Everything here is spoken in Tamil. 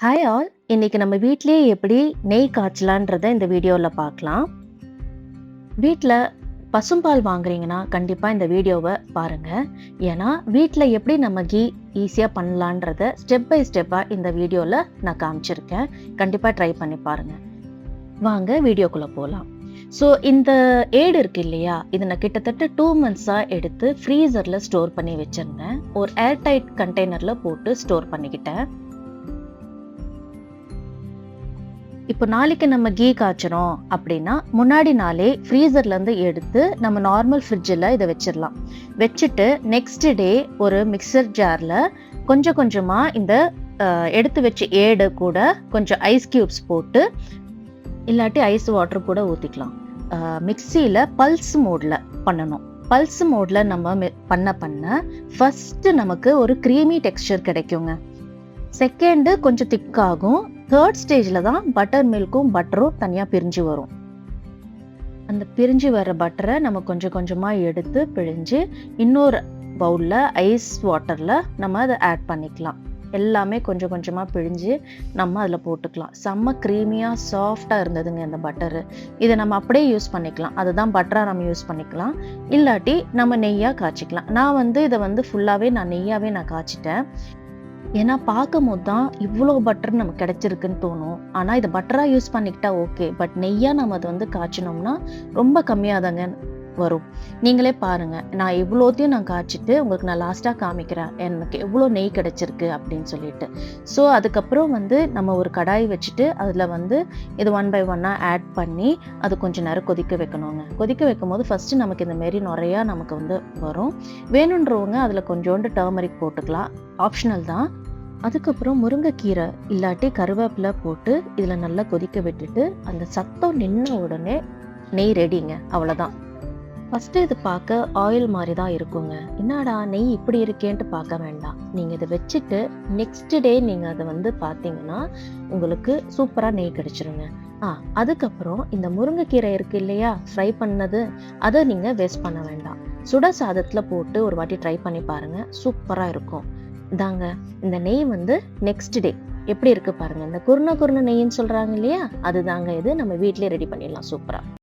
Hi all. இன்னைக்கு நம்ம வீட்லயே எப்படி நெய் காய்ச்சலான்றத இந்த வீடியோல பார்க்கலாம். வீட்ல பசும்பால் வாங்குறீங்கன்னா, கண்டிப்பா இந்த வீடியோவ பாருங்க. ஏன்னா, வீட்ல எப்படி நம்ம கீ ஈஸியா பண்ணலான்றத ஸ்டெப் பை ஸ்டெப்பா இந்த வீடியோல நான் காமிச்சிருக்கேன். கண்டிப்பா ட்ரை பண்ணி பாருங்க. வாங்க வீடியோக்குள்ள போலாம். ஸோ இந்த ஏடு இருக்கு இல்லையா? இத நான் கிட்டத்தட்ட 2 மந்த்ஸா எடுத்து ஃப்ரீசர்ல ஸ்டோர் பண்ணி வச்சிருந்தேன். ஒரு ஏர் டைட் கண்டெய்னர்ல போட்டு ஸ்டோர் பண்ணிக்கிட்டேன். இப்போ நாளைக்கு நம்ம கீ காய்ச்சறோம் அப்படின்னா முன்னாடி நாளே ஃப்ரீசர்ல இருந்து எடுத்து நம்ம நார்மல் ஃப்ரிட்ஜில் இதை வச்சிடலாம். வச்சுட்டு நெக்ஸ்ட் டே ஒரு மிக்சர் ஜார்ல கொஞ்சம் கொஞ்சமா இந்த எடுத்து வச்ச ஏடு கூட கொஞ்சம் ஐஸ் கியூப்ஸ் போட்டு இல்லாட்டி ஐஸ் வாட்டர் கூட ஊற்றிக்கலாம். மிக்சியில் பல்ஸ் மோட்ல பண்ணணும். பல்ஸ் மோட்ல நம்ம பண்ண ஃபர்ஸ்ட் நமக்கு ஒரு க்ரீமி டெக்ஸ்சர் கிடைக்குங்க. செகண்டு கொஞ்சம் திக்காகும். தேர்ட் ஸ்டேஜில் தான் பட்டர் மில்க்கும் பட்டரும் தனியாக பிரிஞ்சு வரும். அந்த பிரிஞ்சு வர பட்டரை நம்ம கொஞ்சம் கொஞ்சமாக எடுத்து பிழிஞ்சு இன்னொரு பவுலில் ஐஸ் வாட்டரில் நம்ம அதை ஆட் பண்ணிக்கலாம். எல்லாமே கொஞ்சம் கொஞ்சமாக பிழிஞ்சு நம்ம அதில் போட்டுக்கலாம். செம்ம க்ரீமியாக சாஃப்டாக இருந்ததுங்க இந்த பட்டரு. இதை நம்ம அப்படியே யூஸ் பண்ணிக்கலாம். அதுதான் பட்டராக நம்ம யூஸ் பண்ணிக்கலாம். இல்லாட்டி நம்ம நெய்யாக காய்ச்சிக்கலாம். நான் இதை ஃபுல்லாகவே நெய்யாகவே காய்ச்சிட்டேன். ஏன்னா பார்க்கும் போது தான் இவ்வளோ பட்டர் நமக்கு கிடைச்சிருக்குன்னு தோணும். ஆனால் இதை பட்டராக யூஸ் பண்ணிக்கிட்டா ஓகே. பட் நெய்யாக நம்ம அதை காய்ச்சினோம்னா ரொம்ப கம்மியாக தாங்க வரும். நீங்களே பாருங்க, நான் இவ்வளோத்தையும் காய்ச்சிட்டு உங்களுக்கு நான் லாஸ்ட்டாக காமிக்கிறேன் எனக்கு எவ்வளோ நெய் கிடைச்சிருக்கு அப்படின்னு சொல்லிட்டு. ஸோ அதுக்கப்புறம் நம்ம ஒரு கடாய் வச்சுட்டு அதில் இது 1 by 1 ஆட் பண்ணி அது கொஞ்சம் நேரம் கொதிக்க வைக்கணுங்க. கொதிக்க வைக்கும் போது ஃபஸ்ட்டு நமக்கு இந்த மாரி நிறையா நமக்கு வரும். வேணுன்றவங்க அதில் கொஞ்சோண்டு டர்மரிக் போட்டுக்கலாம், ஆப்ஷனல் தான். அதுக்கப்புறம் முருங்கைக்கீரை இல்லாட்டி கருவேப்பிலை போட்டு இதில் நல்லா கொதிக்க விட்டுட்டு அந்த சத்தம் நின்ன உடனே நெய் ரெடிங்க. அவ்வளோதான். ஃபஸ்ட்டு இது பார்க்க ஆயில் மாதிரி தான் இருக்குங்க. என்னடா நெய் இப்படி இருக்கேன்ட்டு பார்க்க வேண்டாம். நீங்கள் இதை வச்சுட்டு நெக்ஸ்ட் டே நீங்கள் அதை பார்த்தீங்கன்னா உங்களுக்கு சூப்பராக நெய் கிடைச்சிருங்க. அதுக்கப்புறம் இந்த முருங்கைக்கீரை இருக்கு இல்லையா, ஃப்ரை பண்ணது, அதை நீங்கள் வேஸ்ட் பண்ண வேண்டாம். சுட சாதத்தில் போட்டு ஒரு வாட்டி ட்ரை பண்ணி பாருங்கள், சூப்பராக இருக்கும். இதாங்க இந்த நெய் நெக்ஸ்ட் டே எப்படி இருக்கு பாருங்க. இந்த குருணை நெய்ன்னு சொல்றாங்க இல்லையா, அதுதாங்க இது. நம்ம வீட்லயே ரெடி பண்ணிடலாம் சூப்பரா.